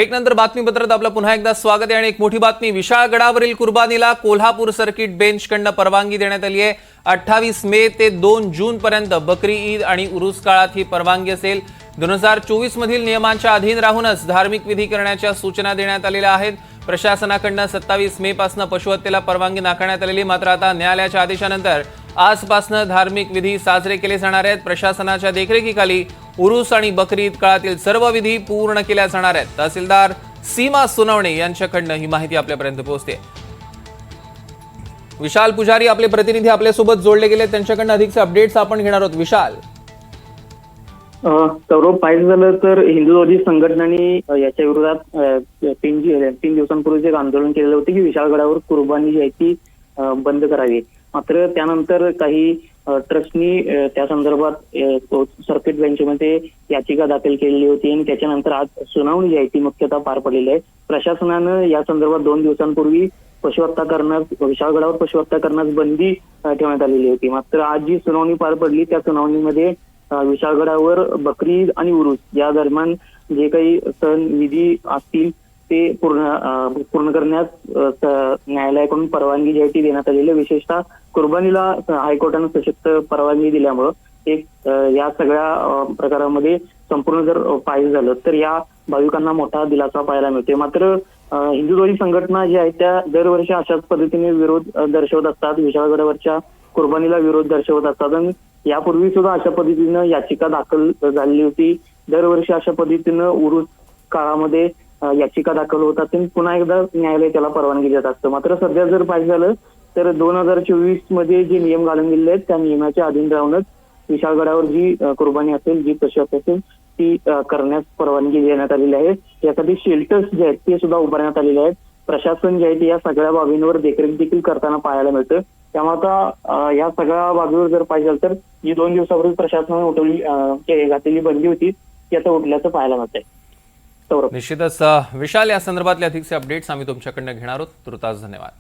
एक नंतर बातमीपत्रात आपलं पुन्हा एकदा स्वागत आहे आणि एक मोठी बातमी विशाळगडावरील कुर्बानीला कोल्हापूर सर्किट बेंचकडून परवानगी देण्यात आली आहे। 28 मे ते 2 जून पर्यंत बकरी ईद आणि उरूस काळात ही परवानगी असेल। 2024 मधील नियमांच्या अधीन राहूनच धार्मिक विधी करण्याच्या सूचना देण्यात आलेल्या आहेत। प्रशासनाकडून 27 मे पासून पशुहत्येला परवानगी नाकारण्यात आलेली, मात्र आता न्यायालयाच्या आदेशानंतर आजपासून धार्मिक विधी साजरे केले जाणार आहेत। प्रशासनाच्या देखरेखीखाली उरूस आणि बकरी ईद काळातील सर्व विधी पूर्ण केल्या जाणार आहेत। तहसीलदार सीमा सोनवणे यांच्याकडून ही माहिती आपल्यापर्यंत पोहोचते। विशाल पुजारी आपले प्रतिनिधी आपल्या सोबत जोडले गेले, त्यांच्याकडून अधिकचे अपडेट्स आपण घेणार आहोत। विशाल, सौरभ, पाहिजे झालं तर हिंदुत्ववादी संघटनांनी याच्या विरोधात 3 दिवसांपूर्वी एक आंदोलन केलेलं होतं की विशाळगडावर कुर्बानी जी आहे ती बंद करावी। मात्र त्यानंतर काही ट्रस्टनी त्या संदर्भात सर्किट बेंचमध्ये याचिका दाखल केलेली होती आणि त्याच्यानंतर आज सुनावणी जी आहे ती मुख्यतः पार पडलेली आहे। प्रशासनानं या संदर्भात 2 दिवसांपूर्वी पशुहत्या करण्यास, विशाळगडावर पशुहत्या करण्यास बंदी ठेवण्यात आलेली होती। मात्र आज जी सुनावणी पार पडली त्या सुनावणीमध्ये विशाळगडावर बकरी ईद आणि उरूस या दरम्यान जे काही सण विधी असतील ते पूर्ण करण्यास न्यायालयाकडून परवानगी जी आहे ती देण्यात आलेली आहे। विशेषतः कुर्बानीला हायकोर्टानं सशक्त परवानगी दिल्यामुळे एक या सगळ्या प्रकारामध्ये संपूर्ण जर पाहिजे झालं तर या भाविकांना मोठा दिलासा पाहायला मिळते। मात्र हिंदुत्ववादी संघटना ज्या आहेत त्या दरवर्षी अशाच पद्धतीने विरोध दर्शवत असतात, विशाळगडावरच्या कुर्बानीला विरोध दर्शवत असतात आणि यापूर्वी सुद्धा अशा पद्धतीनं याचिका दाखल झाली होती। दरवर्षी अशा पद्धतीनं उरूस काळामध्ये याचिका दाखल होतात आणि पुन्हा एकदा न्यायालय त्याला परवानगी देत असतं। मात्र सध्या जर पाहिजे झालं तर 2024 मध्ये जे नियम घालून दिलेले आहेत त्या नियमाच्या अधीन राहूनच विशाळगडावर जी कुर्बानी असेल, जी पशुहत्या असेल ती करण्यास परवानगी देण्यात आलेली आहे। यासाठी शेल्टर्स जे आहेत ते सुद्धा उभारण्यात आलेले आहेत। प्रशासन जे आहे ते या सगळ्या बाबींवर देखरेख देखील करताना पाहायला मिळतं। त्यामुळे आता या सगळ्या बाबीवर जर पाहिजे तर जी 2 दिवसापूर्वी प्रशासनाने घातलेली बंदी होती ती आता उठल्याचं पाहायला मिळतंय। निश्चितच विशाल, या संदर्भातले अधिकचे अपडेट्स आम्ही तुमच्याकडून घेणार आहोत। तुर्तास धन्यवाद।